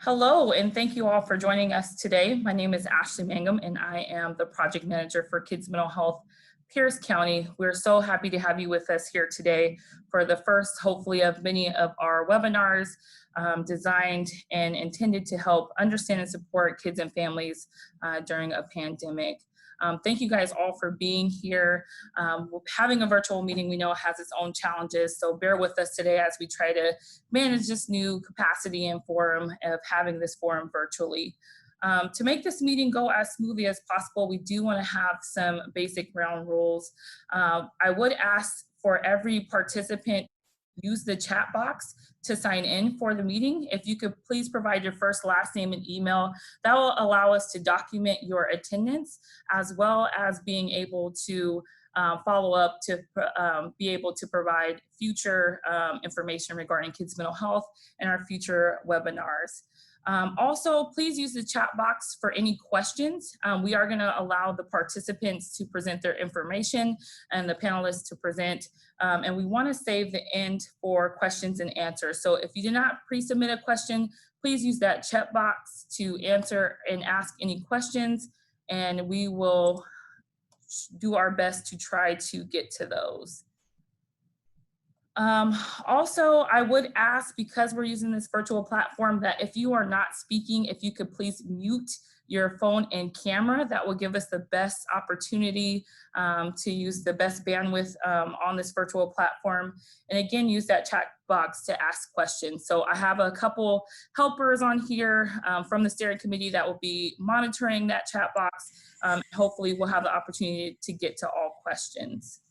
Hello, and thank you all for joining us today. My name is Ashley Mangum, and I am the project manager for Kids Mental Health Pierce County. We're so happy to have you with us here today for the first, hopefully, of many of our webinars designed and intended to help understand and support kids and families during a pandemic. Thank you guys all for being here. Having a virtual meeting, we know, has its own challenges, so bear with us today as we try to manage this new capacity and forum of having this forum virtually. To make this meeting go as smoothly as possible, we do want to have some basic ground rules. I would ask for every participant use the chat box to sign in for the meeting. If you could please provide your first, last name, and email, that will allow us to document your attendance, as well as being able to follow up to be able to provide future information regarding kids' mental health and our future webinars. Also, please use the chat box for any questions. We are going to allow the participants to present their information and the panelists to present, and we want to save the end for questions and answers. So if you did not pre-submit a question, please use that chat box to answer and ask any questions, and we will do our best to try to get to those. Also, I would ask, because we're using this virtual platform, that if you are not speaking, if you could please mute your phone and camera. That will give us the best opportunity to use the best bandwidth on this virtual platform. And again, use that chat box to ask questions. So I have a couple helpers on here from the steering committee that will be monitoring that chat box. Hopefully we'll have the opportunity to get to all questions.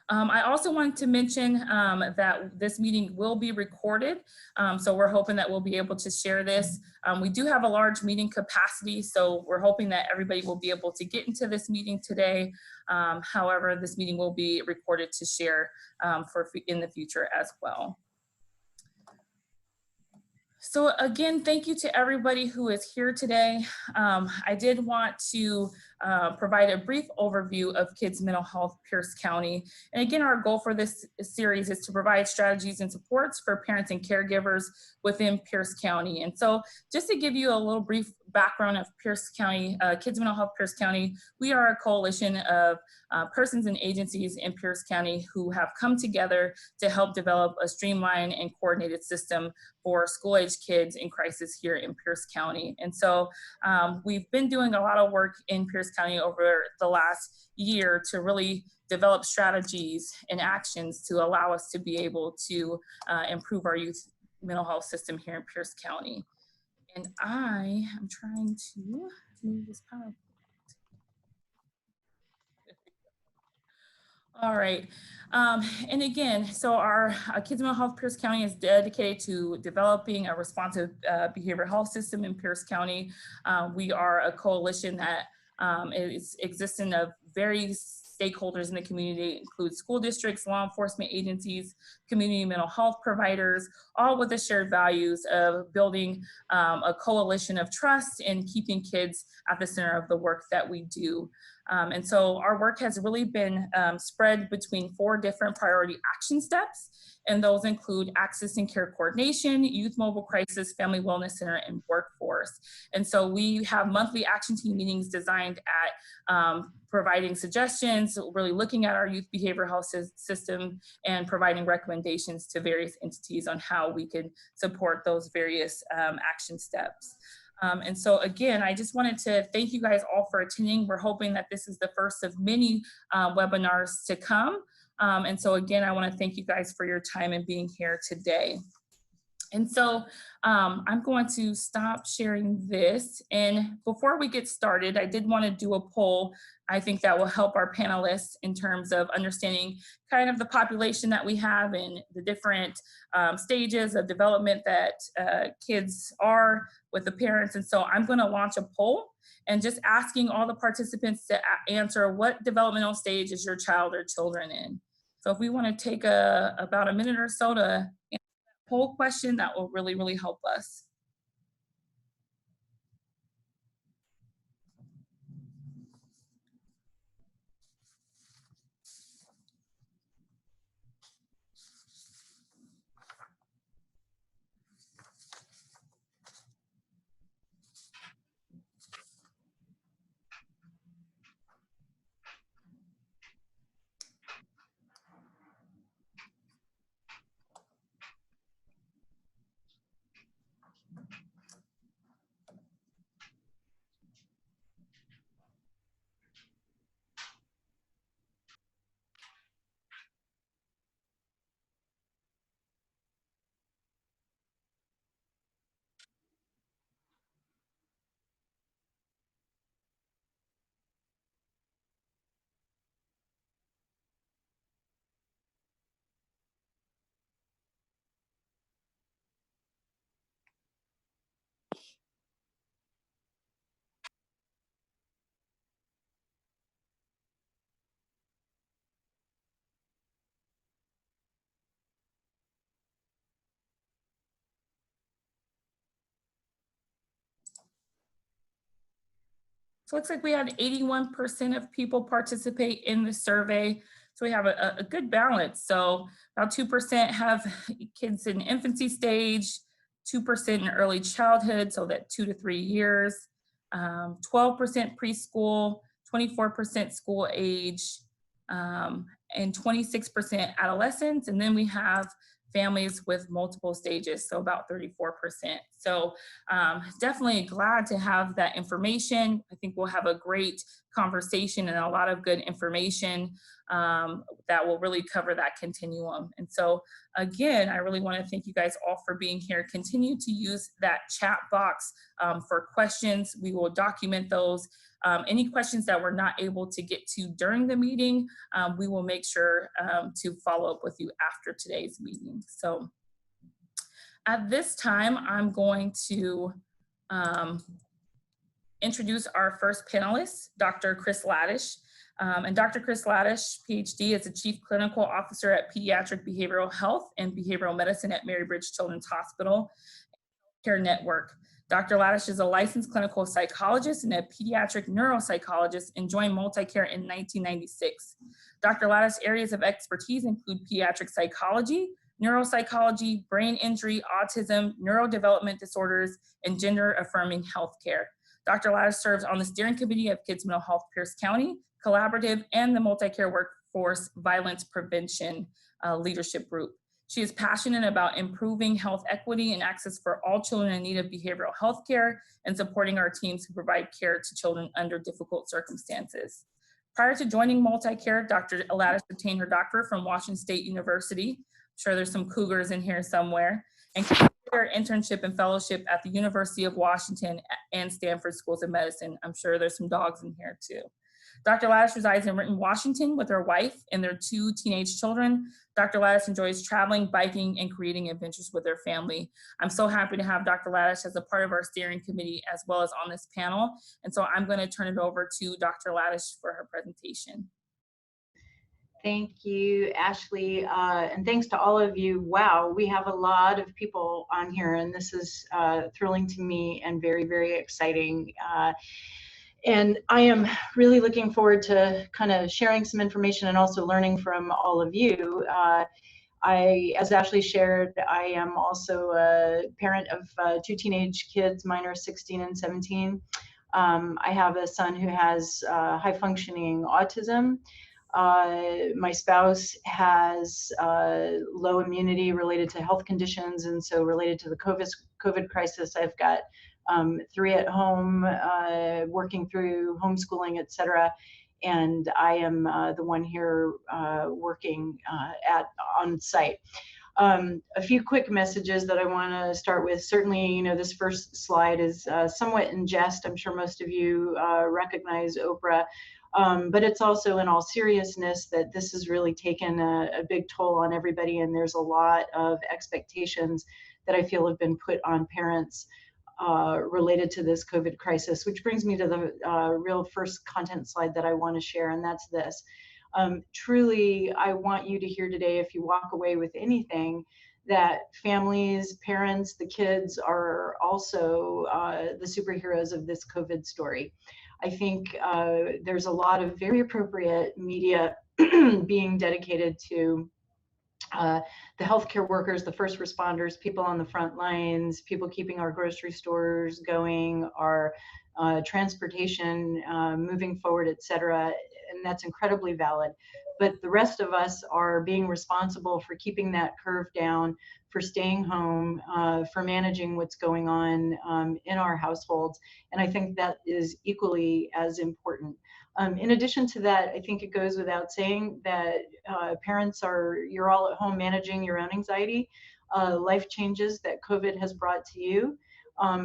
I also wanted to mention that this meeting will be recorded, so we're hoping that we'll be able to share this. We do have a large meeting capacity, so we're hoping that everybody will be able to get into this meeting today. However, this meeting will be recorded to share in the future as well. So again, thank you to everybody who is here today. I did want to provide a brief overview of Kids Mental Health Pierce County. And again, our goal for this series is to provide strategies and supports for parents and caregivers within Pierce County. And so just to give you a little brief background of Pierce County, Kids Mental Health Pierce County, we are a coalition of persons and agencies in Pierce County who have come together to help develop a streamlined and coordinated system for school-age kids in crisis here in Pierce County. And so we've been doing a lot of work in Pierce County over the last year to really develop strategies and actions to allow us to be able to improve our youth mental health system here in Pierce County. And I am trying to move this PowerPoint. All right. And again, so our Kids Mental Health Pierce County is dedicated to developing a responsive behavioral health system in Pierce County. We are a coalition that is existing of various stakeholders in the community, include school districts, law enforcement agencies, community mental health providers, all with the shared values of building a coalition of trust and keeping kids at the center of the work that we do. And so our work has really been spread between 4 different priority action steps, and those include access and care coordination, youth mobile crisis, family wellness center, and workforce. And so we have monthly action team meetings designed at providing suggestions, really looking at our youth behavioral health system and providing recommendations to various entities on how we can support those various action steps. And so again, I just wanted to thank you guys all for attending. We're hoping that this is the first of many webinars to come. And so again, I want to thank you guys for your time and being here today. And so I'm going to stop sharing this. And before we get started, I did want to do a poll. I think that will help our panelists in terms of understanding kind of the population that we have and the different stages of development that kids are with the parents. And so I'm going to launch a poll and just asking all the participants to answer, what developmental stage is your child or children in? So if we want to take about a minute or so to poll question, that will really, really help us. So it looks like we had 81% of people participate in the survey. So we have a good balance. So about 2% have kids in infancy stage, 2% in early childhood, so that 2 to 3 years, 12% preschool, 24% school age, and 26% adolescents. And then we have families with multiple stages, so about 34%. So definitely glad to have that information. I think we'll have a great conversation and a lot of good information that will really cover that continuum. And so again, I really want to thank you guys all for being here. Continue to use that chat box for questions. We will document those. Any questions that we're not able to get to during the meeting, we will make sure to follow up with you after today's meeting. So at this time, I'm going to introduce our first panelist, Dr. Chris Radish. And Dr. Chris Radish, PhD, is the Chief Clinical Officer at Pediatric Behavioral Health and Behavioral Medicine at Marybridge Children's Hospital Care Network. Dr. Radish is a licensed clinical psychologist and a pediatric neuropsychologist and joined Multicare in 1996. Dr. Radish's areas of expertise include pediatric psychology, neuropsychology, brain injury, autism, neurodevelopment disorders, and gender-affirming healthcare. Dr. Radish serves on the steering committee of Kids Mental Health Pierce County Collaborative and the Multicare Workforce Violence Prevention Leadership Group. She is passionate about improving health equity and access for all children in need of behavioral health care and supporting our teams who provide care to children under difficult circumstances. Prior to joining Multicare, Dr. Radish obtained her doctorate from Washington State University. I'm sure there's some cougars in here somewhere. And completed her internship and fellowship at the University of Washington and Stanford Schools of Medicine. I'm sure there's some dogs in here too. Dr. Radish resides in Renton, Washington with her wife and their 2 teenage children. Dr. Radish enjoys traveling, biking, and creating adventures with her family. I'm so happy to have Dr. Radish as a part of our steering committee as well as on this panel. And so I'm going to turn it over to Dr. Radish for her presentation. Thank you, Ashley, and thanks to all of you. Wow, we have a lot of people on here, and this is thrilling to me and very, very exciting. And I am really looking forward to kind of sharing some information and also learning from all of you. As Ashley shared, I am also a parent of 2 teenage kids. Mine are 16 and 17. I have a son who has high-functioning autism. My spouse has low immunity related to health conditions, and so related to the COVID crisis, I've got 3 at home, working through homeschooling, etc. And I am the one here working on site. A few quick messages that I want to start with. Certainly, you know, this first slide is somewhat in jest. I'm sure most of you recognize Oprah. But it's also in all seriousness that this has really taken a big toll on everybody, and there's a lot of expectations that I feel have been put on parents related to this COVID crisis, which brings me to the real first content slide that I want to share, and that's this. Truly, I want you to hear today, if you walk away with anything, that families, parents, the kids are also the superheroes of this COVID story. I think there's a lot of very appropriate media being dedicated to the healthcare workers, the first responders, people on the front lines, people keeping our grocery stores going, our transportation moving forward, etc. And that's incredibly valid. But the rest of us are being responsible for keeping that curve down, for staying home, for managing what's going on in our households. And I think that is equally as important. In addition to that, I think it goes without saying that parents you're all at home managing your own anxiety, life changes that COVID has brought to you.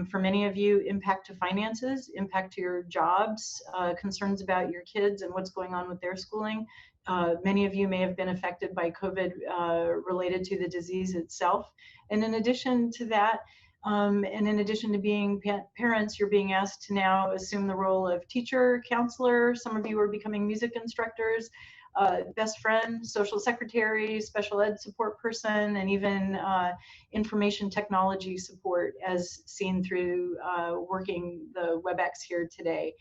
For many of you, impact to finances, impact to your jobs, concerns about your kids and what's going on with their schooling. Many of you may have been affected by COVID related to the disease itself. And in addition to that, and in addition to being parents, you're being asked to now assume the role of teacher, counselor. Some of you are becoming music instructors, best friend, social secretary, special ed support person, and even information technology support as seen through working the WebEx here today.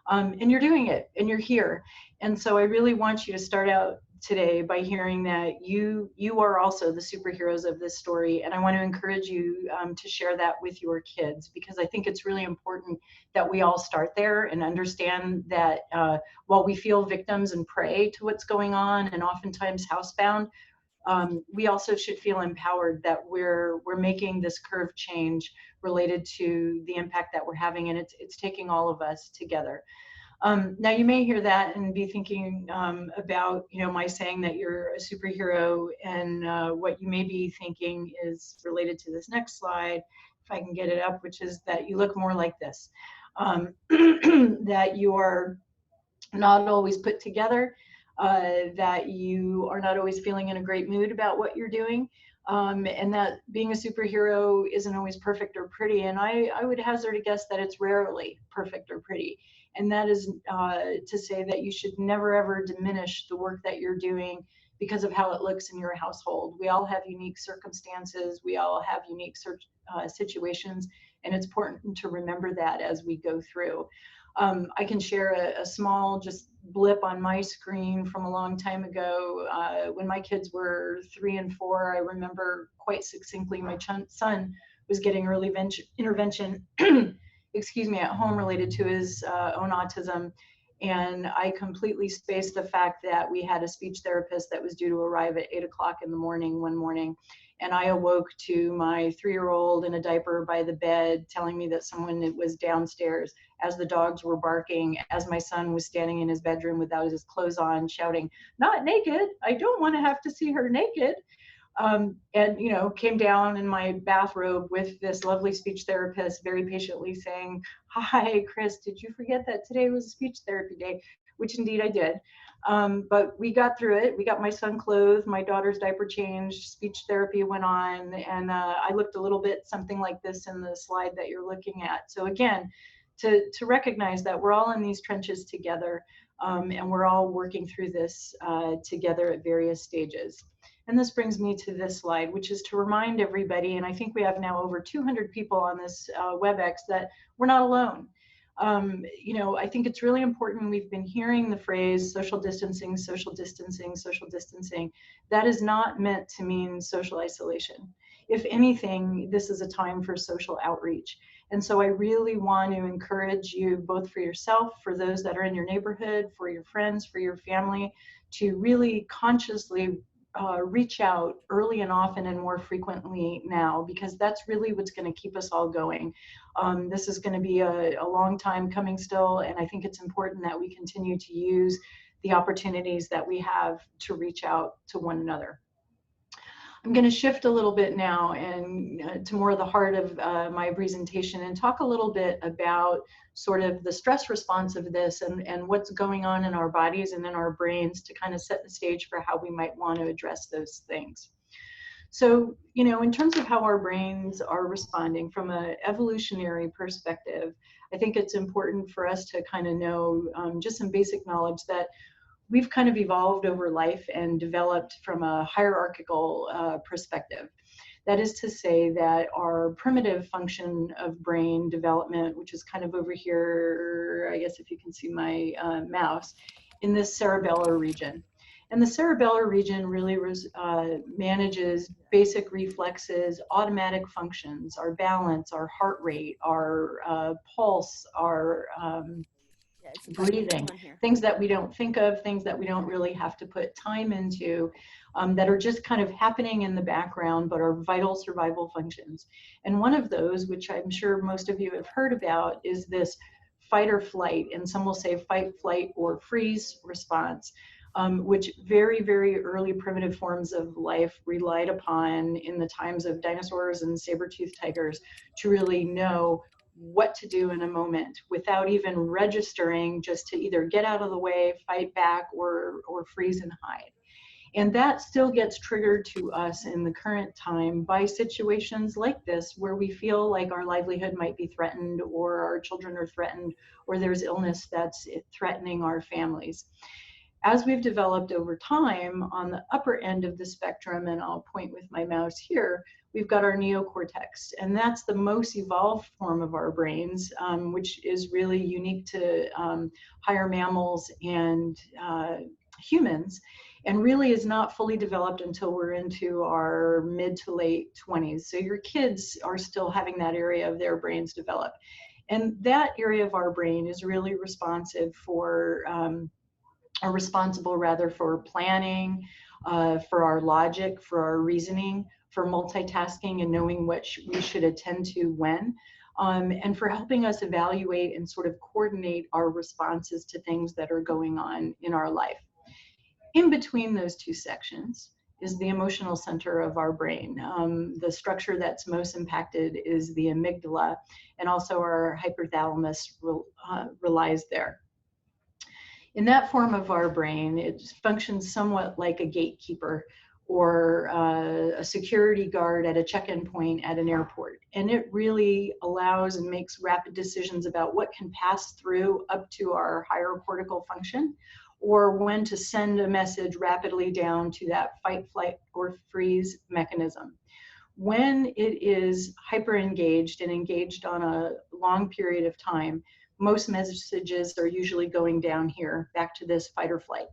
And you're doing it, and you're here. And so I really want you to start out today by hearing that you are also the superheroes of this story, and I want to encourage you to share that with your kids, because I think it's really important that we all start there and understand that while we feel victims and prey to what's going on and oftentimes housebound, we also should feel empowered that we're making this curve change related to the impact that we're having, and it's taking all of us together. Now you may hear that and be thinking about, my saying that you're a superhero, and what you may be thinking is related to this next slide, if I can get it up, which is that you look more like this, that you are not always put together, that you are not always feeling in a great mood about what you're doing, and that being a superhero isn't always perfect or pretty. And I would hazard a guess that it's rarely perfect or pretty. And that is to say that you should never ever diminish the work that you're doing because of how it looks in your household. We all have unique circumstances. We all have unique situations. And it's important to remember that as we go through. I can share a small just blip on my screen from a long time ago. When my kids were 3 and 4, I remember quite succinctly my son was getting early intervention excuse me, at home related to his own autism. And I completely spaced the fact that we had a speech therapist that was due to arrive at 8 o'clock in the morning one morning. And I awoke to my 3-year-old in a diaper by the bed telling me that someone was downstairs, as the dogs were barking, as my son was standing in his bedroom without his clothes on, shouting, "Not naked, I don't want to have to see her naked." And came down in my bathrobe with this lovely speech therapist very patiently saying, "Hi, Chris, did you forget that today was speech therapy day?" Which indeed I did. But we got through it. We got my son clothed, my daughter's diaper changed, speech therapy went on, and I looked a little bit something like this in the slide that you're looking at. So again, to recognize that we're all in these trenches together, and we're all working through this together at various stages. And this brings me to this slide, which is to remind everybody, and I think we have now over 200 people on this WebEx, that we're not alone. I think it's really important. We've been hearing the phrase social distancing, social distancing, social distancing. That is not meant to mean social isolation. If anything, this is a time for social outreach. And so I really want to encourage you, both for yourself, for those that are in your neighborhood, for your friends, for your family, to really consciously reach out early and often and more frequently now, because that's really what's going to keep us all going. This is going to be a long time coming still, and I think it's important that we continue to use the opportunities that we have to reach out to one another. I'm going to shift a little bit now and to more of the heart of my presentation and talk a little bit about sort of the stress response of this and what's going on in our bodies and in our brains to kind of set the stage for how we might want to address those things. So, in terms of how our brains are responding from an evolutionary perspective, I think it's important for us to kind of know just some basic knowledge that we've kind of evolved over life and developed from a hierarchical perspective. That is to say that our primitive function of brain development, which is kind of over here, I guess if you can see my mouse, in this cerebellar region. And the cerebellar region really manages basic reflexes, automatic functions, our balance, our heart rate, our pulse, our breathing, things that we don't think of, things that we don't really have to put time into, that are just kind of happening in the background, but are vital survival functions. And one of those, which I'm sure most of you have heard about, is this fight or flight, and some will say fight, flight, or freeze response, which very, very early primitive forms of life relied upon in the times of dinosaurs and saber-toothed tigers to really know what to do in a moment without even registering, just to either get out of the way, fight back, or freeze and hide. And that still gets triggered to us in the current time by situations like this, where we feel like our livelihood might be threatened, or our children are threatened, or there's illness that's threatening our families. As we've developed over time on the upper end of the spectrum, and I'll point with my mouse here, we've got our neocortex, and that's the most evolved form of our brains, which is really unique to higher mammals and humans, and really is not fully developed until we're into our mid to late 20s. So your kids are still having that area of their brains develop. And that area of our brain is really responsive for are responsible rather for planning, for our logic, for our reasoning, for multitasking and knowing what we should attend to when, and for helping us evaluate and sort of coordinate our responses to things that are going on in our life. In between those two sections is the emotional center of our brain. The structure that's most impacted is the amygdala, and also our hypothalamus relies there. In that form of our brain, it functions somewhat like a gatekeeper or a security guard at a check-in point at an airport. And it really allows and makes rapid decisions about what can pass through up to our higher cortical function, or when to send a message rapidly down to that fight, flight, or freeze mechanism. When it is hyper engaged and engaged on a long period of time, most messages are usually going down here, back to this fight or flight.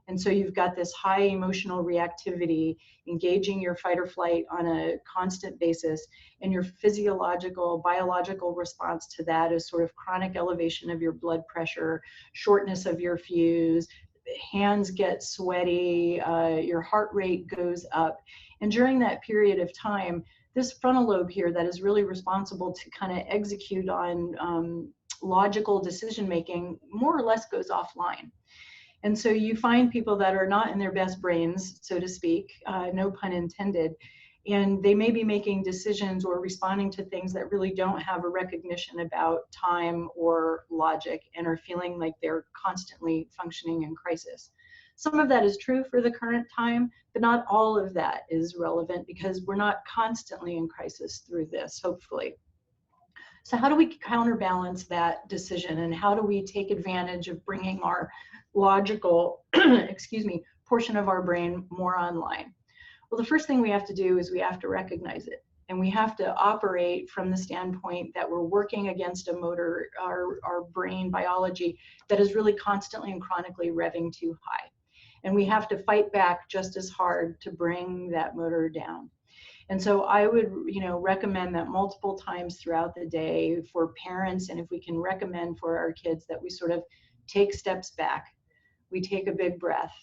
And so you've got this high emotional reactivity, engaging your fight or flight on a constant basis, and your physiological, biological response to that is sort of chronic elevation of your blood pressure, shortness of your fuse, hands get sweaty, your heart rate goes up. And during that period of time, this frontal lobe here that is really responsible to kind of execute on logical decision making more or less goes offline. And so you find people that are not in their best brains, so to speak, no pun intended, and they may be making decisions or responding to things that really don't have a recognition about time or logic and are feeling like they're constantly functioning in crisis. Some of that is true for the current time, but not all of that is relevant because we're not constantly in crisis through this, hopefully. So how do we counterbalance that decision, and how do we take advantage of bringing our logical, excuse me, portion of our brain more online? Well, the first thing we have to do is we have to recognize it, and we have to operate from the standpoint that we're working against a motor, our brain biology that is really constantly and chronically revving too high. And we have to fight back just as hard to bring that motor down. And so I would, recommend that multiple times throughout the day for parents, and if we can recommend for our kids, that we sort of take steps back. We take a big breath.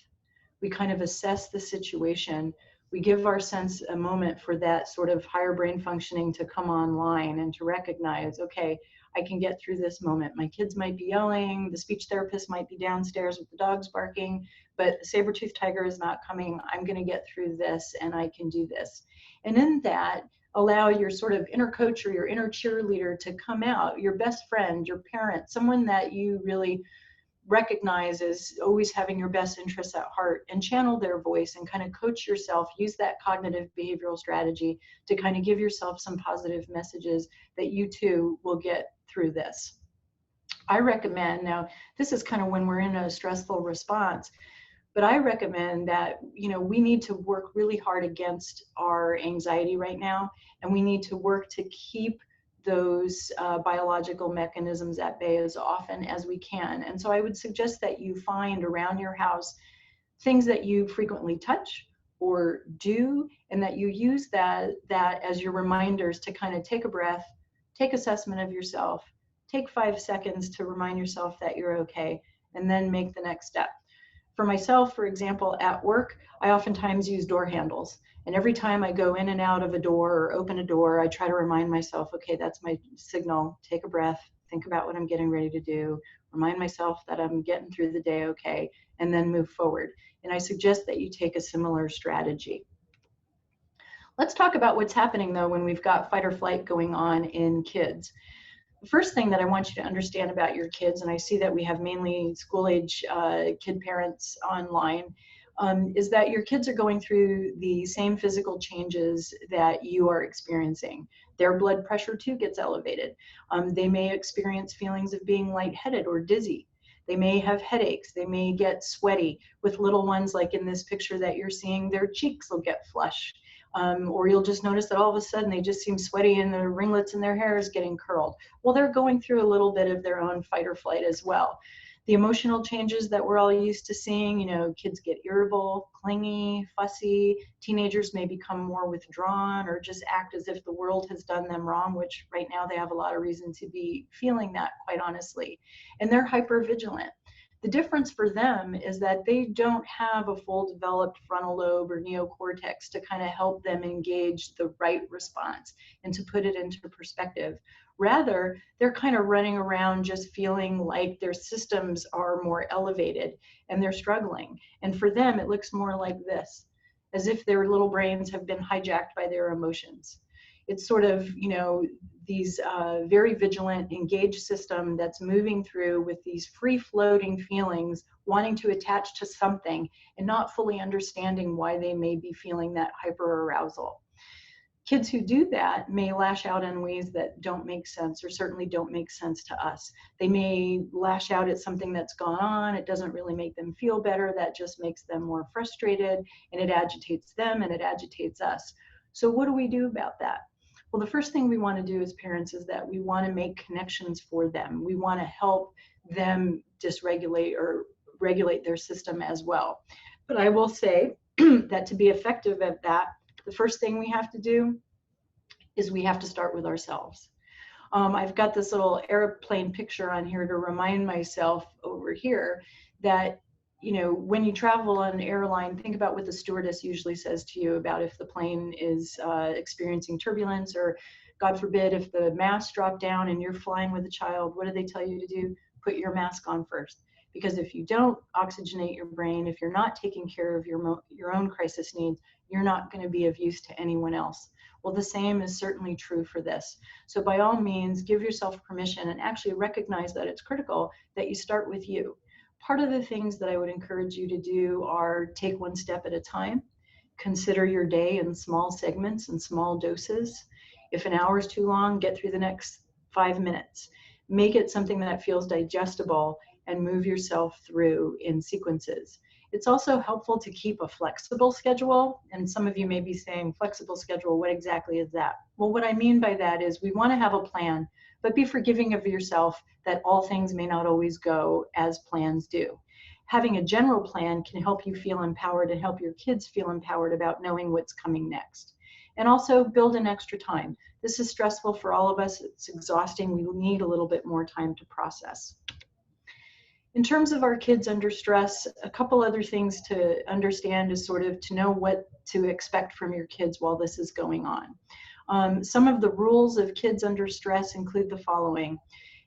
We kind of assess the situation. We give our sense a moment for that sort of higher brain functioning to come online and to recognize, okay, I can get through this moment. My kids might be yelling, the speech therapist might be downstairs with the dogs barking, but the saber-toothed tiger is not coming. I'm going to get through this, and I can do this. And in that, allow your sort of inner coach or your inner cheerleader to come out, your best friend, your parent, someone that you really recognize as always having your best interests at heart, and channel their voice and kind of coach yourself, use that cognitive behavioral strategy to kind of give yourself some positive messages that you too will get through this. I recommend, now this is kind of when we're in a stressful response, but I recommend that, we need to work really hard against our anxiety right now, and we need to work to keep those biological mechanisms at bay as often as we can. And so I would suggest that you find around your house things that you frequently touch or do, and that you use that as your reminders to kind of take a breath, take assessment of yourself, take 5 seconds to remind yourself that you're okay, and then make the next step. For myself, for example, at work, I oftentimes use door handles. And every time I go in and out of a door or open a door, I try to remind myself, okay, that's my signal. Take a breath, think about what I'm getting ready to do, remind myself that I'm getting through the day okay, and then move forward. And I suggest that you take a similar strategy. Let's talk about what's happening, though, when we've got fight or flight going on in kids. The first thing that I want you to understand about your kids, and I see that we have mainly school-age kid parents online, is that your kids are going through the same physical changes that you are experiencing. Their blood pressure too gets elevated. They may experience feelings of being lightheaded or dizzy. They may have headaches. They may get sweaty. With little ones, like in this picture that you're seeing, their cheeks will get flushed. Or you'll just notice that all of a sudden they just seem sweaty and the ringlets in their hair is getting curled. Well, they're going through a little bit of their own fight or flight as well. The emotional changes that we're all used to seeing, you know, kids get irritable, clingy, fussy. Teenagers may become more withdrawn or just act as if the world has done them wrong, which right now they have a lot of reason to be feeling that, quite honestly. And they're hypervigilant. The difference for them is that they don't have a full developed frontal lobe or neocortex to kind of help them engage the right response and to put it into perspective. Rather, they're kind of running around just feeling like their systems are more elevated and they're struggling. And for them, it looks more like this, as if their little brains have been hijacked by their emotions. It's sort of, you know, these very vigilant, engaged system that's moving through with these free-floating feelings, wanting to attach to something and not fully understanding why they may be feeling that hyper-arousal. Kids who do that may lash out in ways that don't make sense or certainly don't make sense to us. They may lash out at something that's gone on. It doesn't really make them feel better. That just makes them more frustrated, and it agitates them and it agitates us. So what do we do about that? Well, the first thing we want to do as parents is that we want to make connections for them. We want to help them dysregulate or regulate their system as well. But I will say that to be effective at that, the first thing we have to do is we have to start with ourselves. I've got this little airplane picture on here to remind myself over here that, you know, when you travel on an airline, think about what the stewardess usually says to you about if the plane is experiencing turbulence, or God forbid, if the mask dropped down and you're flying with a child, what do they tell you to do? Put your mask on first. Because if you don't oxygenate your brain, if you're not taking care of your own crisis needs, you're not going to be of use to anyone else. Well, the same is certainly true for this. So by all means, give yourself permission and actually recognize that it's critical that you start with you. Part of the things that I would encourage you to do are take one step at a time. Consider your day in small segments and small doses. If an hour is too long, get through the next 5 minutes. Make it something that feels digestible and move yourself through in sequences. It's also helpful to keep a flexible schedule. And some of you may be saying, flexible schedule, what exactly is that? Well, what I mean by that is we want to have a plan, but be forgiving of yourself that all things may not always go as plans do. Having a general plan can help you feel empowered and help your kids feel empowered about knowing what's coming next. And also build in extra time. This is stressful for all of us. It's exhausting. We need a little bit more time to process. In terms of our kids under stress, a couple other things to understand is sort of to know what to expect from your kids while this is going on. Some of the rules of kids under stress include the following.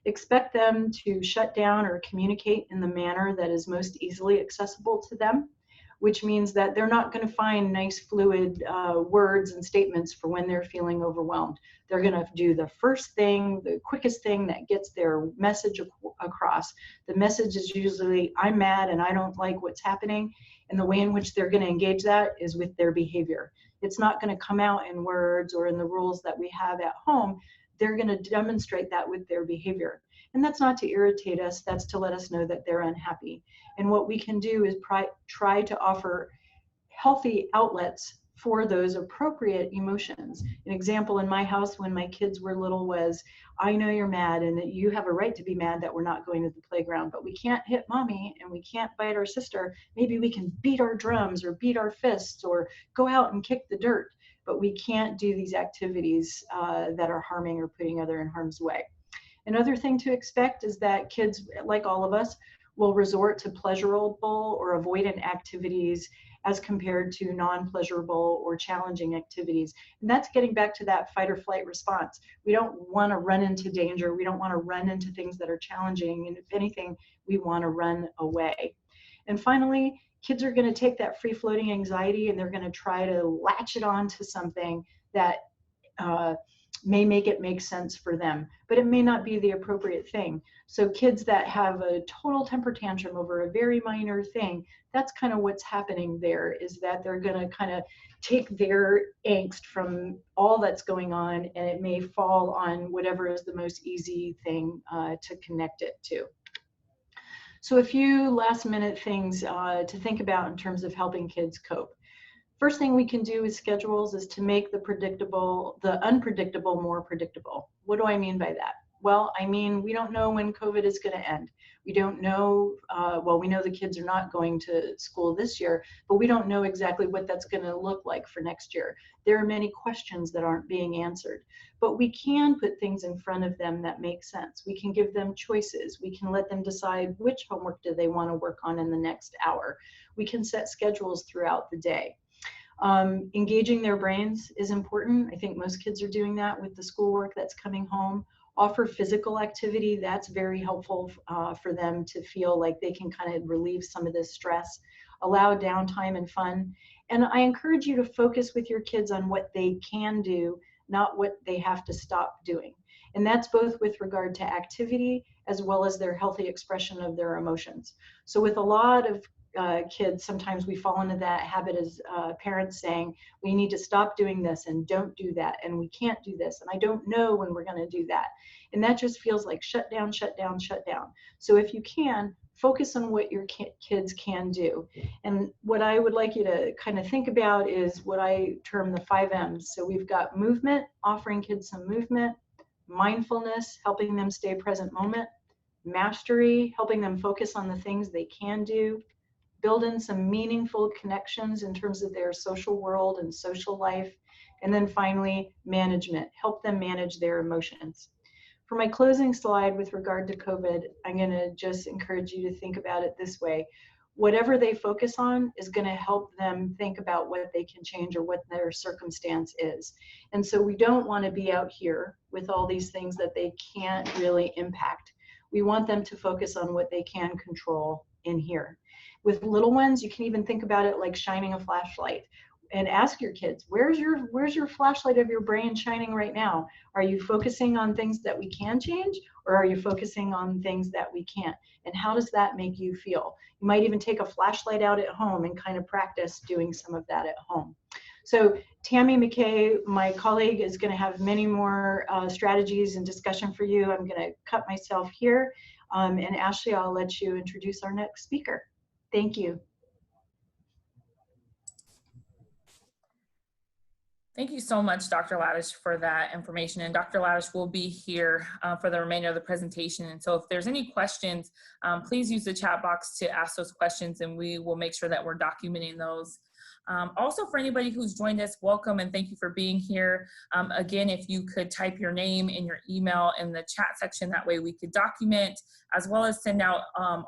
Expect them to shut down or communicate in the manner that is most easily accessible to them, which means that they're not going to find nice fluid words and statements for when they're feeling overwhelmed. They're going to do the first thing, the quickest thing that gets their message across. The message is usually, I'm mad and I don't like what's happening. And the way in which they're going to engage that is with their behavior. It's not going to come out in words or in the rules that we have at home. They're going to demonstrate that with their behavior. And that's not to irritate us, that's to let us know that they're unhappy. And what we can do is try to offer healthy outlets for those appropriate emotions. An example in my house when my kids were little was, I know you're mad and that you have a right to be mad that we're not going to the playground, but we can't hit mommy and we can't bite our sister. Maybe we can beat our drums or beat our fists or go out and kick the dirt, but we can't do these activities that are harming or putting other in harm's way. Another thing to expect is that kids, like all of us, will resort to pleasurable or avoidant activities as compared to non-pleasurable or challenging activities. And that's getting back to that fight or flight response. We don't want to run into danger. We don't want to run into things that are challenging. And if anything, we want to run away. And finally, kids are going to take that free-floating anxiety and they're going to try to latch it on to something that may make it make sense for them, but it may not be the appropriate thing. So kids that have a total temper tantrum over a very minor thing, that's kind of what's happening there, is that they're going to kind of take their angst from all that's going on and it may fall on whatever is the most easy thing to connect it to. So a few last minute things to think about in terms of helping kids cope. First thing we can do with schedules is to make the unpredictable more predictable. What do I mean by that? Well, I mean, we don't know when COVID is going to end. We don't know, well, we know the kids are not going to school this year, but we don't know exactly what that's going to look like for next year. There are many questions that aren't being answered, but we can put things in front of them that make sense. We can give them choices. We can let them decide which homework do they want to work on in the next hour. We can set schedules throughout the day. Engaging their brains is important. I think most kids are doing that with the schoolwork that's coming home. Offer physical activity. That's very helpful for them to feel like they can kind of relieve some of this stress. Allow downtime and fun. And I encourage you to focus with your kids on what they can do, not what they have to stop doing. And that's both with regard to activity as well as their healthy expression of their emotions. So with a lot of kids, sometimes we fall into that habit as parents saying, we need to stop doing this and don't do that, and we can't do this, and I don't know when we're going to do that. And that just feels like shut down, shut down, shut down. So if you can, focus on what your kids can do. And what I would like you to kind of think about is what I term the 5 M's. So we've got movement, offering kids some movement, mindfulness, helping them stay present moment, mastery, helping them focus on the things they can do, build in some meaningful connections in terms of their social world and social life. And then finally, management, help them manage their emotions. For my closing slide with regard to COVID, I'm going to just encourage you to think about it this way. Whatever they focus on is going to help them think about what they can change or what their circumstance is. And so we don't want to be out here with all these things that they can't really impact. We want them to focus on what they can control in here. With little ones, you can even think about it like shining a flashlight and ask your kids, where's your flashlight of your brain shining right now? Are you focusing on things that we can change, or are you focusing on things that we can't? And how does that make you feel? You might even take a flashlight out at home and kind of practice doing some of that at home. So Tammy McKay, my colleague, is going to have many more strategies and discussion for you. I'm going to cut myself here. And Ashley, I'll let you introduce our next speaker. Thank you. Thank you so much, Dr. Radish, for that information. And Dr. Radish will be here for the remainder of the presentation. And so if there's any questions, please use the chat box to ask those questions, and we will make sure that we're documenting those. Also, for anybody who's joined us, welcome and thank you for being here. Again, if you could type your name and your email in the chat section, that way we could document, as well as send out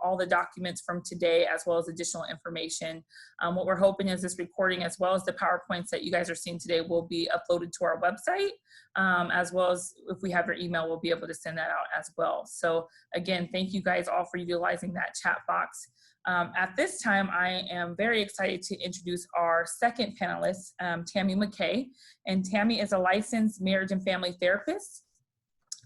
all the documents from today, as well as additional information. What we're hoping is this recording, as well as the PowerPoints that you guys are seeing today, will be uploaded to our website, as well as if we have your email, we'll be able to send that out as well. So again, thank you guys all for utilizing that chat box. At this time, I am very excited to introduce our second panelist, Tammy McKay. And Tammy is a licensed marriage and family therapist.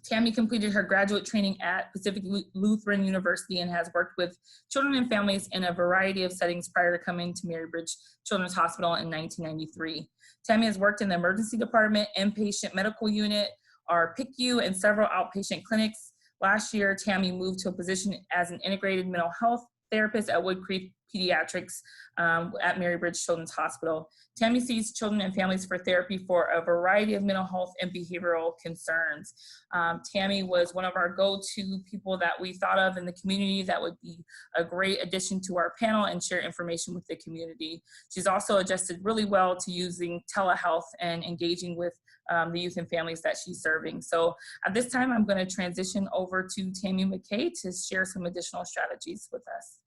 Tammy completed her graduate training at Pacific Lutheran University and has worked with children and families in a variety of settings prior to coming to Marybridge Children's Hospital in 1993. Tammy has worked in the emergency department, inpatient medical unit, our PICU, and several outpatient clinics. Last year, Tammy moved to a position as an integrated mental health therapist at Wood Creek Pediatrics at Marybridge Children's Hospital. Tammy sees children and families for therapy for a variety of mental health and behavioral concerns. Tammy was one of our go-to people that we thought of in the community that would be a great addition to our panel and share information with the community. She's also adjusted really well to using telehealth and engaging with the youth and families that she's serving. So at this time, I'm going to transition over to Tammy McKay to share some additional strategies with us.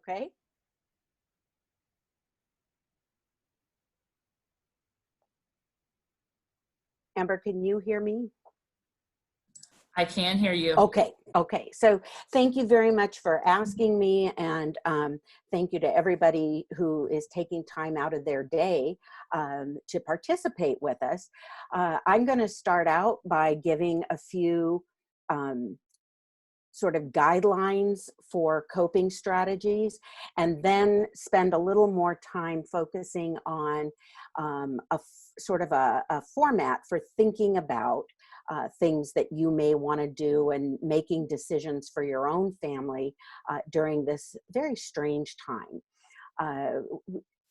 Okay. Amber, can you hear me? I can hear you. Okay. Okay. So thank you very much for asking me, and thank you to everybody who is taking time out of their day to participate with us. I'm going to start out by giving a few sort of guidelines for coping strategies, and then spend a little more time focusing on sort of a format for thinking about things that you may want to do and making decisions for your own family during this very strange time.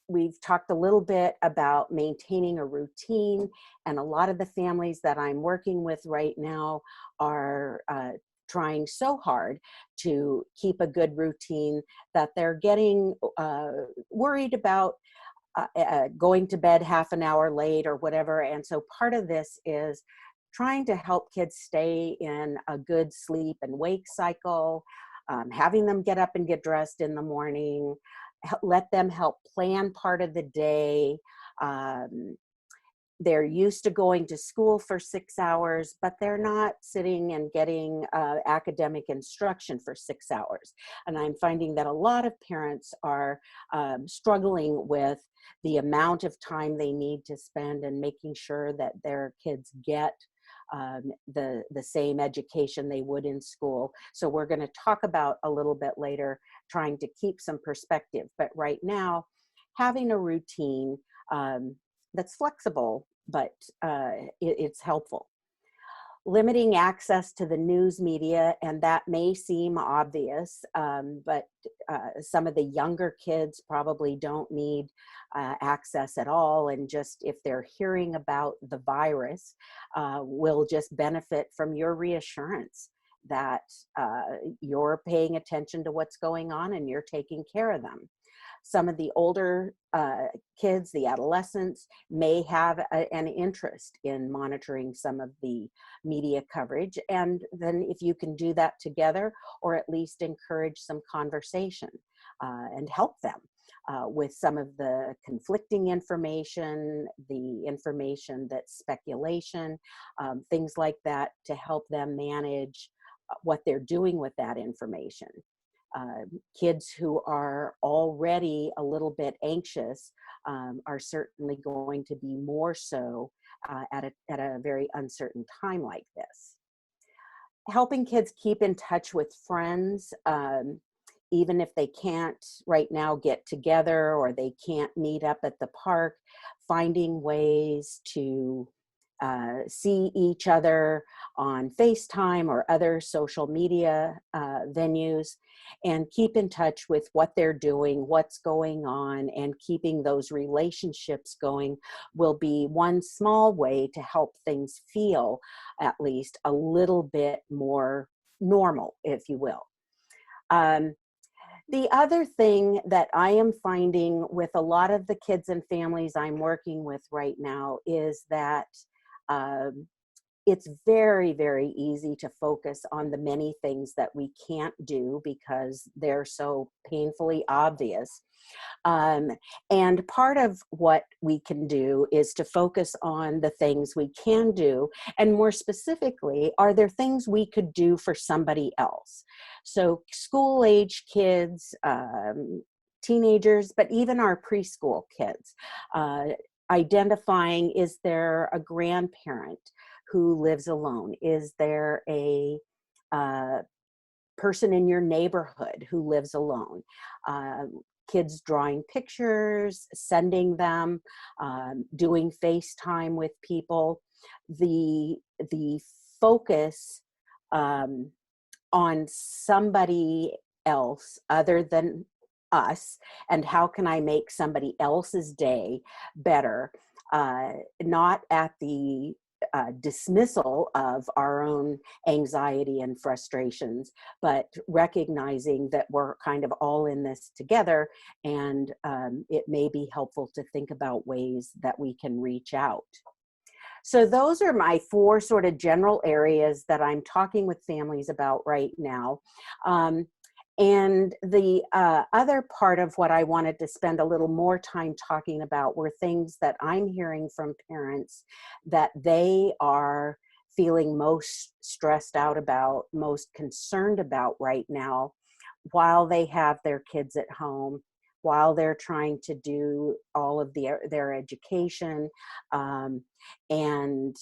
We've talked a little bit about maintaining a routine, and a lot of the families that I'm working with right now are trying so hard to keep a good routine that they're getting worried about going to bed half an hour late or whatever. And so part of this is trying to help kids stay in a good sleep and wake cycle, having them get up and get dressed in the morning, let them help plan part of the day. They're used to going to school for 6 hours, but they're not sitting and getting academic instruction for 6 hours. And I'm finding that a lot of parents are struggling with the amount of time they need to spend and making sure that their kids get the same education they would in school. So we're going to talk about a little bit later, trying to keep some perspective. But right now, having a routine that's flexible, but it's helpful. Limiting access to the news media, and that may seem obvious, but some of the younger kids probably don't need access at all, and just if they're hearing about the virus, will just benefit from your reassurance that you're paying attention to what's going on and you're taking care of them. Some of the older kids, the adolescents, may have an interest in monitoring some of the media coverage. And then if you can do that together, or at least encourage some conversation and help them with some of the conflicting information, the information that's speculation, things like that, to help them manage what they're doing with that information. Kids who are already a little bit anxious are certainly going to be more so at a very uncertain time like this. Helping kids keep in touch with friends, even if they can't right now get together or they can't meet up at the park, finding ways to see each other on FaceTime or other social media venues, and keep in touch with what they're doing, what's going on, and keeping those relationships going will be one small way to help things feel at least a little bit more normal, if you will. The other thing that I am finding with a lot of the kids and families I'm working with right now is that it's very, very easy to focus on the many things that we can't do because they're so painfully obvious. And part of what we can do is to focus on the things we can do. And more specifically, are there things we could do for somebody else? So school-age kids, teenagers, but even our preschool kids, identifying, is there a grandparent who lives alone? Is there a person in your neighborhood who lives alone? Kids drawing pictures, sending them, doing FaceTime with people. The focus on somebody else other than us, and how can I make somebody else's day better, not at the dismissal of our own anxiety and frustrations, but recognizing that we're kind of all in this together, and it may be helpful to think about ways that we can reach out. So those are my 4 sort of general areas that I'm talking with families about right now. And the other part of what I wanted to spend a little more time talking about were things that I'm hearing from parents that they are feeling most stressed out about, most concerned about right now, while they have their kids at home, while they're trying to do all of their education, and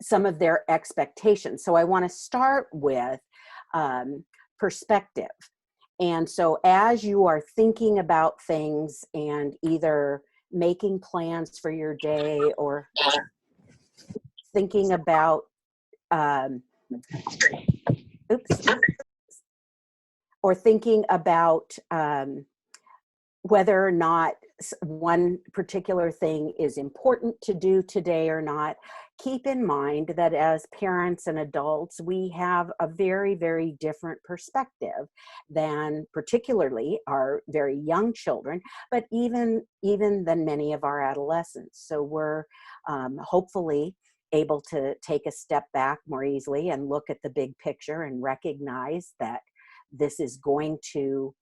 some of their expectations. So I want to start with perspective. And so as you are thinking about things and either making plans for your day or thinking about, oops, or thinking about whether or not one particular thing is important to do today or not, keep in mind that as parents and adults, we have a very, very different perspective than particularly our very young children, but even than many of our adolescents. So we're hopefully able to take a step back more easily and look at the big picture and recognize that this is going to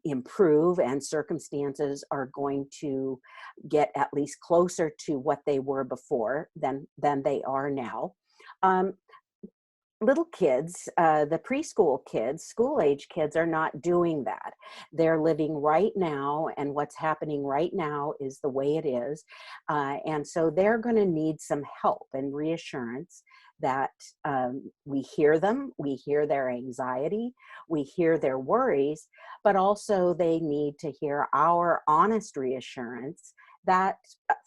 improve and circumstances are going to get at least closer to what they were before than they are now. Little kids, the preschool kids, school age kids are not doing that. They're living right now, and what's happening right now is the way it is. And so they're going to need some help and reassurance that we hear them, we hear their anxiety, we hear their worries, but also they need to hear our honest reassurance that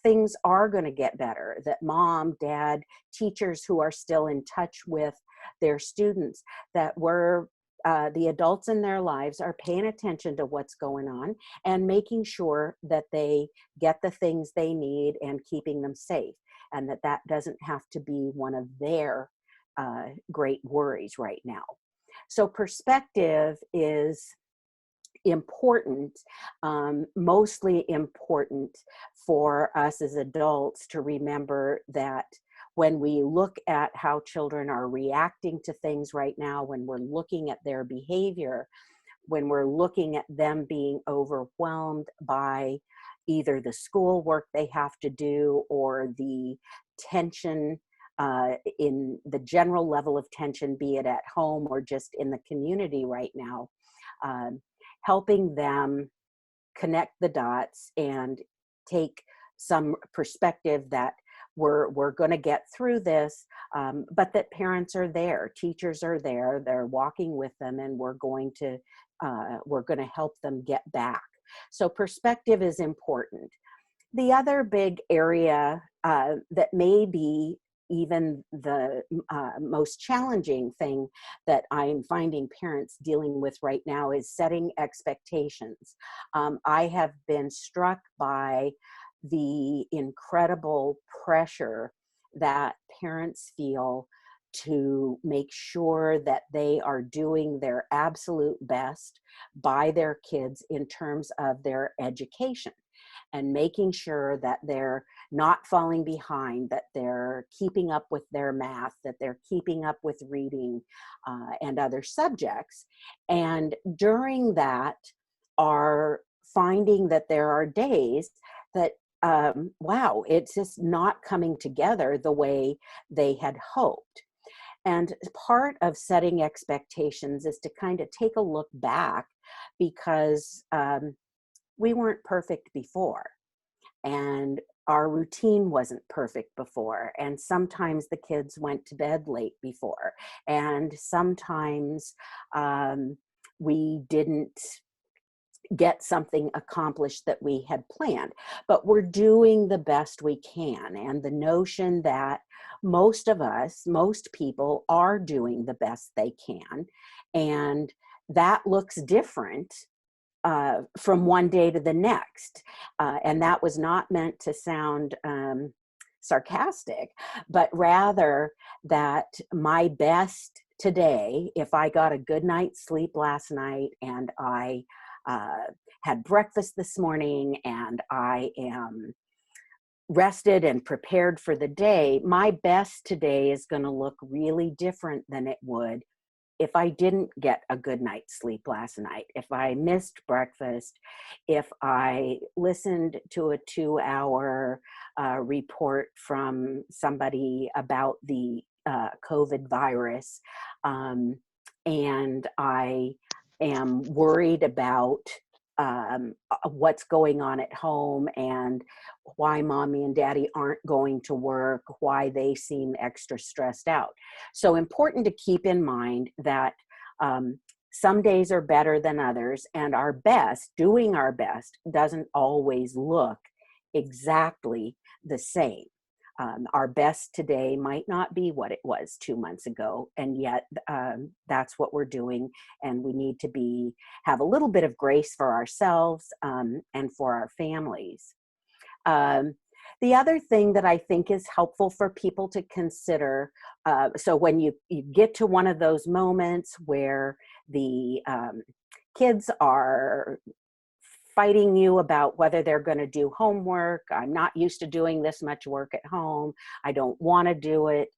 things are going to get better, that mom, dad, teachers who are still in touch with their students, that we're the adults in their lives are paying attention to what's going on and making sure that they get the things they need and keeping them safe, and that doesn't have to be one of their great worries right now. So perspective is important, mostly important for us as adults to remember that when we look at how children are reacting to things right now, when we're looking at their behavior, when we're looking at them being overwhelmed by either the schoolwork they have to do or the tension in the general level of tension, be it at home or just in the community right now, helping them connect the dots and take some perspective that we're going to get through this, but that parents are there, teachers are there, they're walking with them, and we're going to help them get back. So perspective is important. The other big area that may be even the most challenging thing that I'm finding parents dealing with right now is setting expectations. I have been struck by the incredible pressure that parents feel to make sure that they are doing their absolute best by their kids in terms of their education, and making sure that they're not falling behind, that they're keeping up with their math, that they're keeping up with reading and other subjects. And during that are finding that there are days that, wow, it's just not coming together the way they had hoped. And part of setting expectations is to kind of take a look back, because we weren't perfect before, and our routine wasn't perfect before, and sometimes the kids went to bed late before, and sometimes we didn't get something accomplished that we had planned, but we're doing the best we can. And the notion that most of us, most people are doing the best they can, and that looks different from one day to the next. And that was not meant to sound sarcastic, but rather that my best today, if I got a good night's sleep last night and I had breakfast this morning and I am rested and prepared for the day, my best today is going to look really different than it would if I didn't get a good night's sleep last night, if I missed breakfast, if I listened to a 2-hour report from somebody about the COVID virus, and I am worried about what's going on at home and why mommy and daddy aren't going to work, why they seem extra stressed out. So important to keep in mind that some days are better than others, and our best, doing our best, doesn't always look exactly the same. Our best today might not be what it was 2 months ago, and yet that's what we're doing, and we need to have a little bit of grace for ourselves and for our families. The other thing that I think is helpful for people to consider, so when you get to one of those moments where the kids are fighting you about whether they're going to do homework, I'm not used to doing this much work at home, I don't want to do it.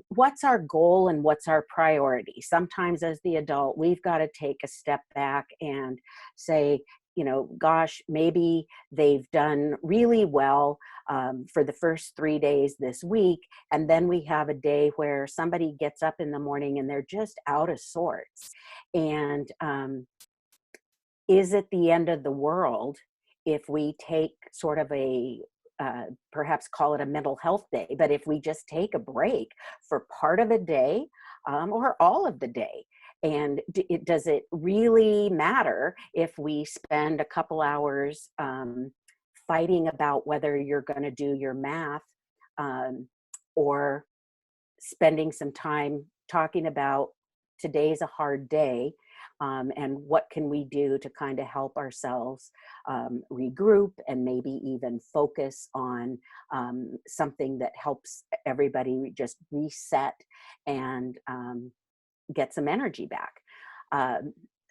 What's our goal and what's our priority? Sometimes as the adult, we've got to take a step back and say, you know, gosh, maybe they've done really well for the first 3 days this week. And then we have a day where somebody gets up in the morning and they're just out of sorts. And is it the end of the world if we take sort of perhaps call it a mental health day, but if we just take a break for part of a day or all of the day? And does it really matter if we spend a couple hours fighting about whether you're going to do your math or spending some time talking about today's a hard day and what can we do to kind of help ourselves regroup and maybe even focus on something that helps everybody just reset and get some energy back.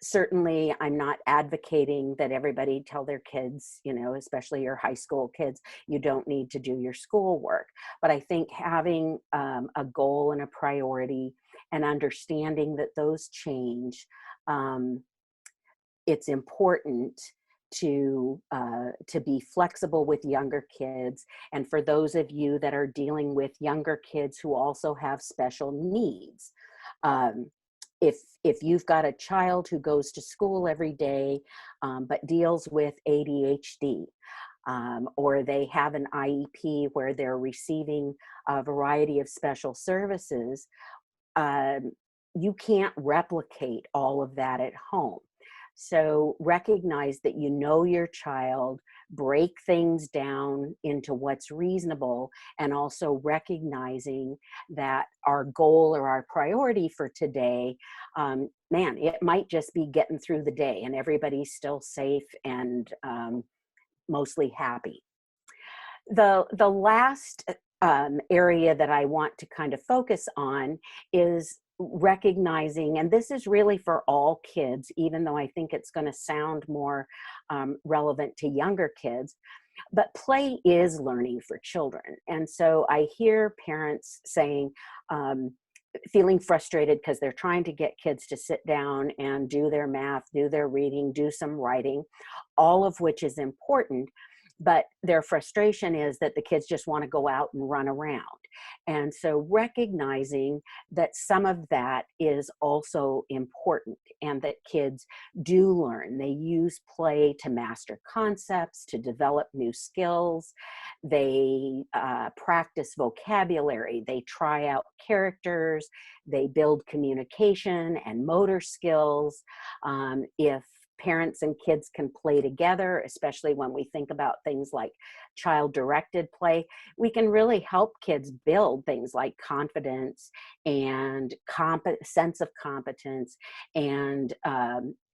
Certainly, I'm not advocating that everybody tell their kids, you know, especially your high school kids, you don't need to do your schoolwork. But I think having a goal and a priority and understanding that those change, it's important to be flexible with younger kids. And for those of you that are dealing with younger kids who also have special needs, if you've got a child who goes to school every day but deals with ADHD, or they have an IEP where they're receiving a variety of special services, you can't replicate all of that at home. So recognize that you know your child, break things down into what's reasonable, and also recognizing that our goal or our priority for today, man, it might just be getting through the day and everybody's still safe and mostly happy. The last area that I want to kind of focus on is recognizing, and this is really for all kids, even though I think it's going to sound more relevant to younger kids, but play is learning for children. And so I hear parents saying, feeling frustrated because they're trying to get kids to sit down and do their math, do their reading, do some writing, all of which is important. But their frustration is that the kids just want to go out and run around. And so recognizing that some of that is also important and that kids do learn. They use play to master concepts, to develop new skills. They practice vocabulary. They try out characters. They build communication and motor skills. If parents and kids can play together, especially when we think about things like child-directed play, we can really help kids build things like confidence and sense of competence and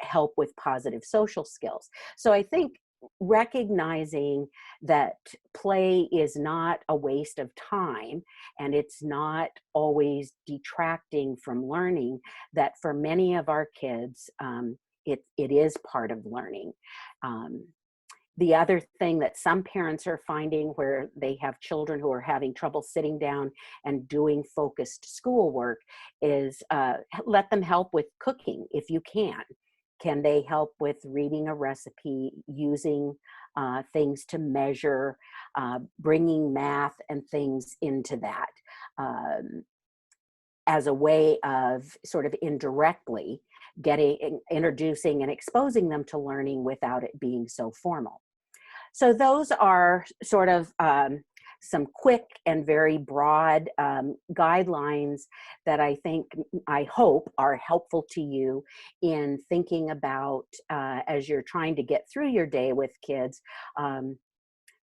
help with positive social skills. So I think recognizing that play is not a waste of time and it's not always detracting from learning, that for many of our kids, it is part of learning. The other thing that some parents are finding where they have children who are having trouble sitting down and doing focused schoolwork is let them help with cooking if you can. Can they help with reading a recipe, using things to measure, bringing math and things into that as a way of sort of indirectly introducing and exposing them to learning without it being so formal. So those are sort of some quick and very broad guidelines that I hope are helpful to you in thinking about as you're trying to get through your day with kids.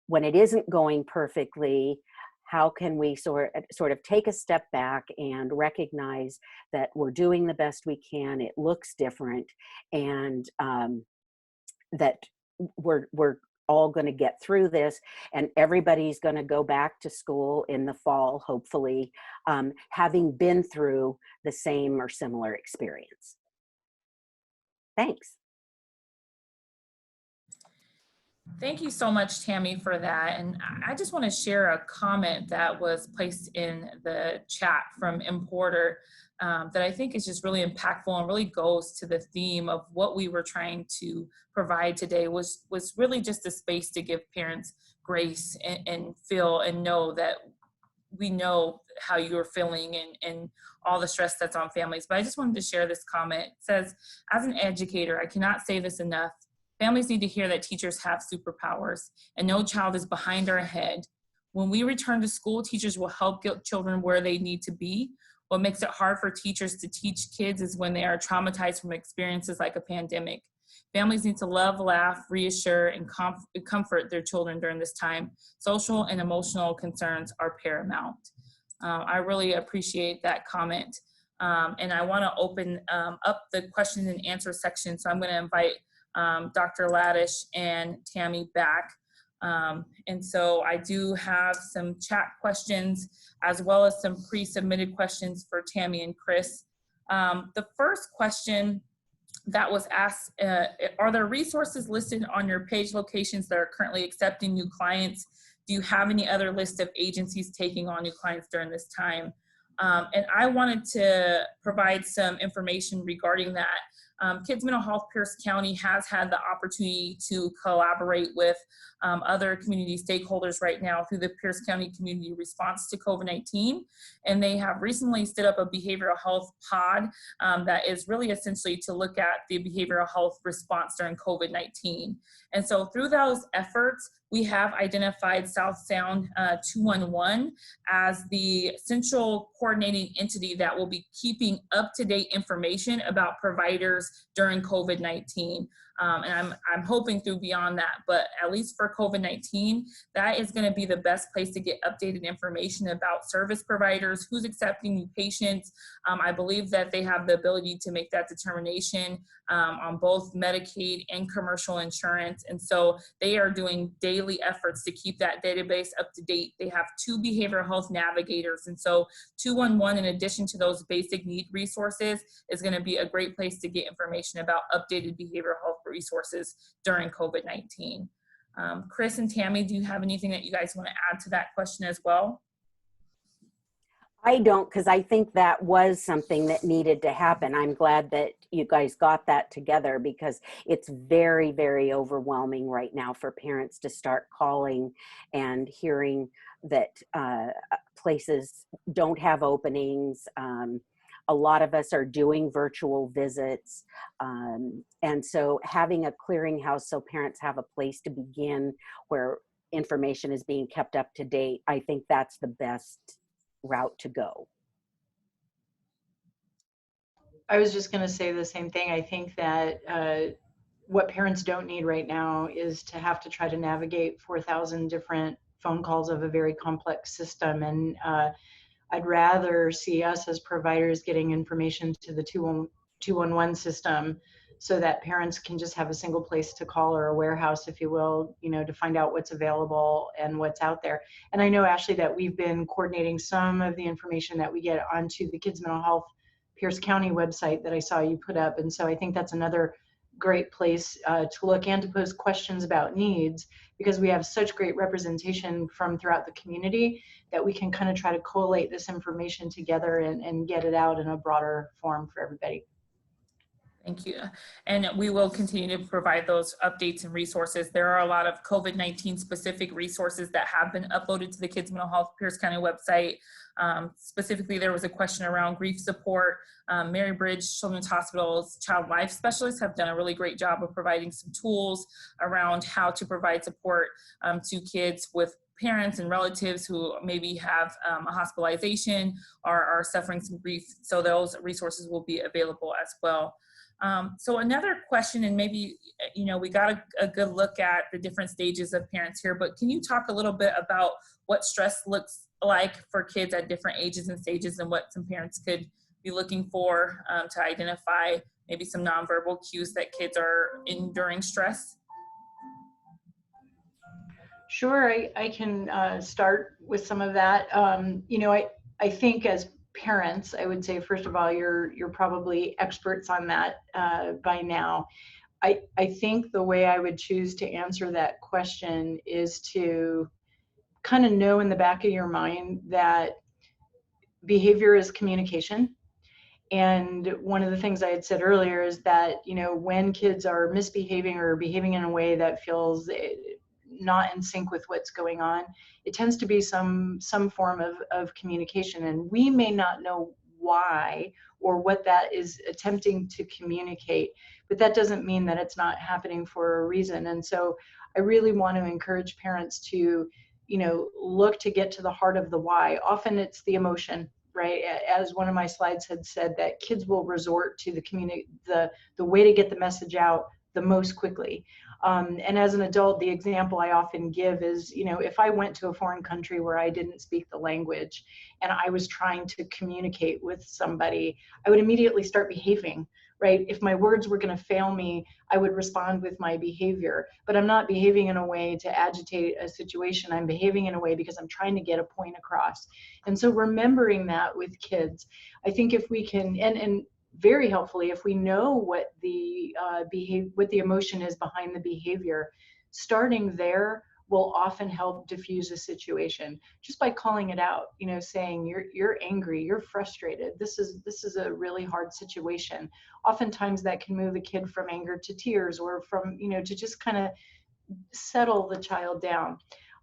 When it isn't going perfectly, how can we sort of take a step back and recognize that we're doing the best we can, it looks different, and that we're all going to get through this, and everybody's going to go back to school in the fall, hopefully, having been through the same or similar experience. Thanks. Thank you so much, Tammy, for that. And I just want to share a comment that was placed in the chat from Importer that I think is just really impactful and really goes to the theme of what we were trying to provide today was really just a space to give parents grace and feel and know that we know how you're feeling and all the stress that's on families. But I just wanted to share this comment. It says, as an educator, I cannot say this enough. Families need to hear that teachers have superpowers and no child is behind or ahead. When we return to school, teachers will help get children where they need to be. What makes it hard for teachers to teach kids is when they are traumatized from experiences like a pandemic. Families need to love, laugh, reassure, and comfort their children during this time. Social and emotional concerns are paramount. I really appreciate that comment. And I want to open up the question and answer section. So I'm going to invite Dr. Radish and Tammy back. And so I do have some chat questions as well as some pre-submitted questions for Tammy and Chris. The first question that was asked, are there resources listed on your page locations that are currently accepting new clients? Do you have any other list of agencies taking on new clients during this time? And I wanted to provide some information regarding that. Kids Mental Health Pierce County has had the opportunity to collaborate with other community stakeholders right now through the Pierce County Community Response to COVID-19. And they have recently stood up a behavioral health pod that is really essentially to look at the behavioral health response during COVID-19. And so through those efforts, we have identified South Sound 211 as the central coordinating entity that will be keeping up-to-date information about providers during COVID-19. And I'm hoping through beyond that, but at least for COVID-19, that is going to be the best place to get updated information about service providers, who's accepting new patients. I believe that they have the ability to make that determination on both Medicaid and commercial insurance. And so they are doing daily efforts to keep that database up to date. They have 2 behavioral health navigators. And so 211, in addition to those basic need resources, is going to be a great place to get information about updated behavioral health resources during COVID-19. Chris and Tammy, do you have anything that you guys want to add to that question as well? I don't, because I think that was something that needed to happen. I'm glad that you guys got that together because it's very, very overwhelming right now for parents to start calling and hearing that places don't have openings. A lot of us are doing virtual visits. And so having a clearinghouse so parents have a place to begin where information is being kept up to date, I think that's the best route to go. I was just going to say the same thing. I think that what parents don't need right now is to have to try to navigate 4,000 different phone calls of a very complex system. And I'd rather see us as providers getting information to the 211 system so that parents can just have a single place to call, or a warehouse, if you will, to find out what's available and what's out there. And I know, Ashley, that we've been coordinating some of the information that we get onto the Kids Mental Health Pierce County website that I saw you put up. And so I think that's another great place to look and to pose questions about needs, because we have such great representation from throughout the community that we can kind of try to collate this information together and get it out in a broader form for everybody. Thank you. And we will continue to provide those updates and resources. There are a lot of COVID-19 specific resources that have been uploaded to the Kids Mental Health Pierce County website. Specifically, there was a question around grief support. Mary Bridge Children's Hospital's child life specialists have done a really great job of providing some tools around how to provide support to kids with parents and relatives who maybe have a hospitalization or are suffering some grief. So those resources will be available as well. So another question, and maybe, we got a good look at the different stages of parents here, but can you talk a little bit about what stress looks like for kids at different ages and stages, and what some parents could be looking for to identify maybe some nonverbal cues that kids are enduring stress? Sure, I can start with some of that. I think as parents, I would say, first of all, you're probably experts on that by now. I think the way I would choose to answer that question is to kind of know in the back of your mind that behavior is communication. And one of the things I had said earlier is that, when kids are misbehaving or behaving in a way that feels not in sync with what's going on, it tends to be some form of communication. And we may not know why or what that is attempting to communicate, but that doesn't mean that it's not happening for a reason. And so I really want to encourage parents to, look to get to the heart of the why. Often it's the emotion, right? As one of my slides had said, that kids will resort to the way to get the message out the most quickly. And as an adult, the example I often give is, if I went to a foreign country where I didn't speak the language and I was trying to communicate with somebody, I would immediately start behaving, right? If my words were going to fail me, I would respond with my behavior. But I'm not behaving in a way to agitate a situation. I'm behaving in a way because I'm trying to get a point across. And so remembering that with kids, I think if we can, and very helpfully, if we know what the emotion is behind the behavior, starting there will often help diffuse a situation just by calling it out, saying you're angry, you're frustrated, this is a really hard situation. Oftentimes that can move a kid from anger to tears, or from, to just kind of settle the child down.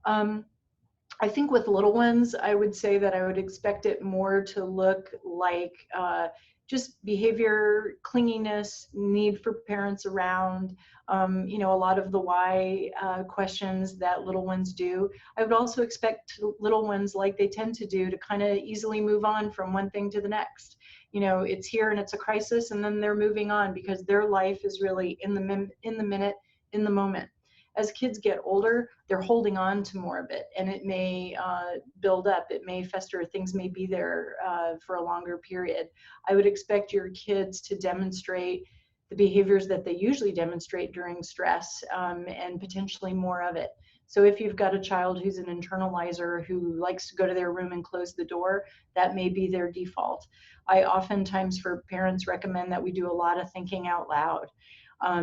I think with little ones, I would say that I would expect it more to look like just behavior, clinginess, need for parents around, a lot of the why questions that little ones do. I would also expect little ones, like they tend to do, to kind of easily move on from one thing to the next. It's here and it's a crisis, and then they're moving on because their life is really in the minute, in the moment. As kids get older, they're holding on to more of it, and it may build up, it may fester, things may be there for a longer period. I would expect your kids to demonstrate the behaviors that they usually demonstrate during stress, and potentially more of it. So if you've got a child who's an internalizer, who likes to go to their room and close the door, that may be their default. I oftentimes, for parents, recommend that we do a lot of thinking out loud.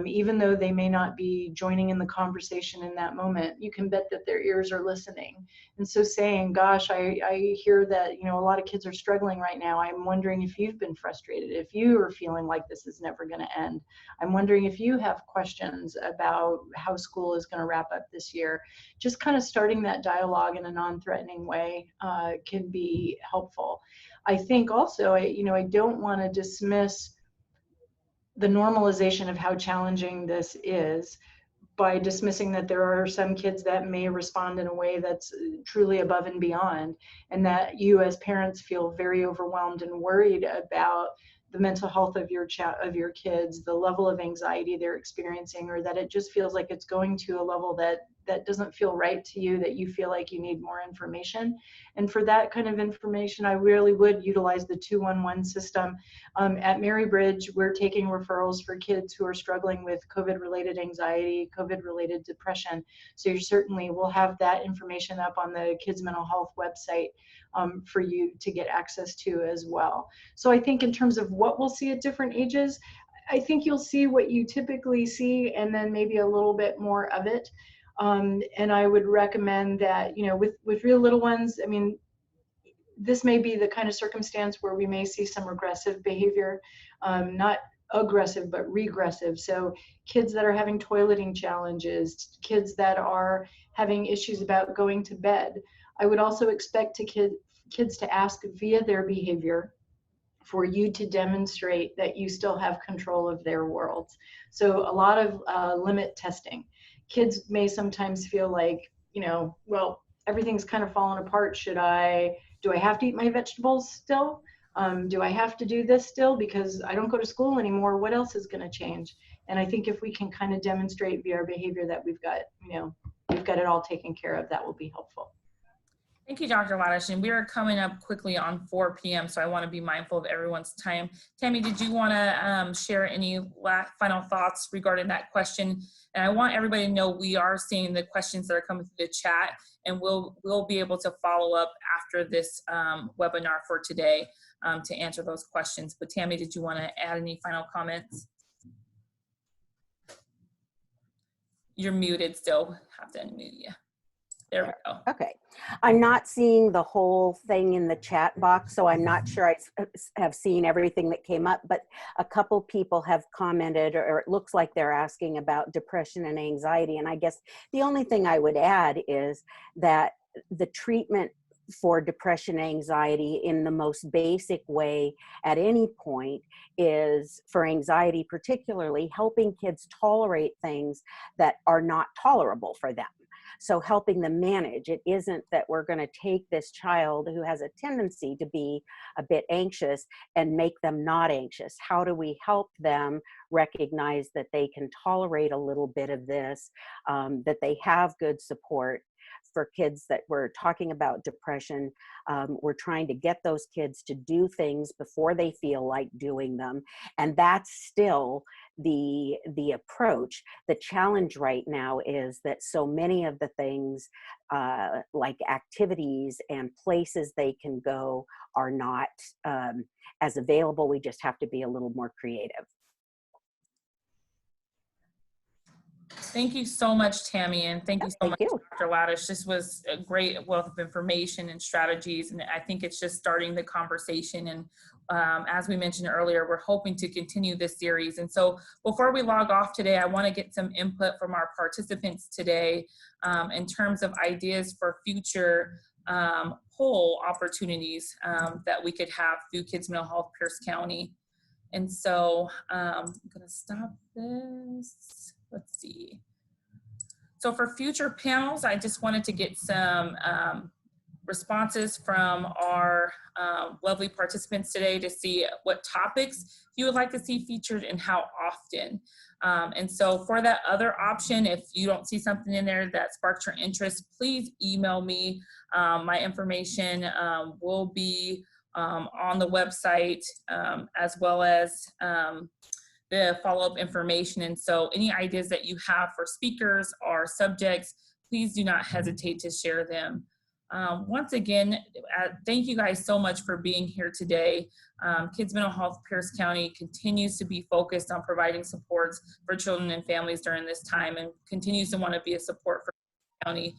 Even though they may not be joining in the conversation in that moment, you can bet that their ears are listening. And so saying, gosh, I hear that, a lot of kids are struggling right now. I'm wondering if you've been frustrated, if you are feeling like this is never going to end. I'm wondering if you have questions about how school is going to wrap up this year. Just kind of starting that dialogue in a non-threatening way can be helpful. I think also, I don't want to dismiss the normalization of how challenging this is by dismissing that there are some kids that may respond in a way that's truly above and beyond, and that you as parents feel very overwhelmed and worried about the mental health of your kids, the level of anxiety they're experiencing, or that it just feels like it's going to a level that doesn't feel right to you, that you feel like you need more information. And for that kind of information, I really would utilize the 211 system. At Mary Bridge, we're taking referrals for kids who are struggling with COVID-related anxiety, COVID-related depression. So you certainly will have that information up on the Kids Mental Health website for you to get access to as well. So I think in terms of what we'll see at different ages, I think you'll see what you typically see, and then maybe a little bit more of it. And I would recommend that, with real little ones, this may be the kind of circumstance where we may see some regressive behavior, not aggressive, but regressive. So kids that are having toileting challenges, kids that are having issues about going to bed. I would also expect kids to ask via their behavior for you to demonstrate that you still have control of their worlds. So a lot of limit testing. Kids may sometimes feel like, well, everything's kind of fallen apart. Do I have to eat my vegetables still? Do I have to do this still because I don't go to school anymore? What else is going to change? And I think if we can kind of demonstrate via our behavior that we've got it all taken care of, that will be helpful. Thank you, Dr. Radish. And we are coming up quickly on 4 p.m., so I want to be mindful of everyone's time. Tammy, did you want to share any final thoughts regarding that question? And I want everybody to know we are seeing the questions that are coming through the chat, and we'll be able to follow up after this webinar for today to answer those questions. But Tammy, did you want to add any final comments? You're muted still. Have to unmute you. There we go. Okay. I'm not seeing the whole thing in the chat box, so I'm not sure I have seen everything that came up, but a couple people have commented, or it looks like they're asking about depression and anxiety. And I guess the only thing I would add is that the treatment for depression, anxiety in the most basic way at any point is, for anxiety particularly, helping kids tolerate things that are not tolerable for them. So helping them manage. It isn't that we're going to take this child who has a tendency to be a bit anxious and make them not anxious. How do we help them recognize that they can tolerate a little bit of this, that they have good support? For kids that we're talking about depression, we're trying to get those kids to do things before they feel like doing them. And that's still the approach. The challenge right now is that so many of the things like activities and places they can go are not as available. We just have to be a little more creative. Thank you so much, Tammy, and thank you so much, Dr. Radish. This was a great wealth of information and strategies, and I think it's just starting the conversation. And as we mentioned earlier, we're hoping to continue this series. And so before we log off today, I want to get some input from our participants today in terms of ideas for future poll opportunities that we could have through Kids Mental Health Pierce County. And so I'm going to stop this. Let's see. So for future panels, I just wanted to get some responses from our lovely participants today to see what topics you would like to see featured and how often. And so for that other option, if you don't see something in there that sparks your interest, please email me. My information will be on the website as well as the follow-up information. And so any ideas that you have for speakers or subjects, please do not hesitate to share them. Once again, thank you guys so much for being here today. Kids Mental Health Pierce County continues to be focused on providing supports for children and families during this time and continues to want to be a support for the county.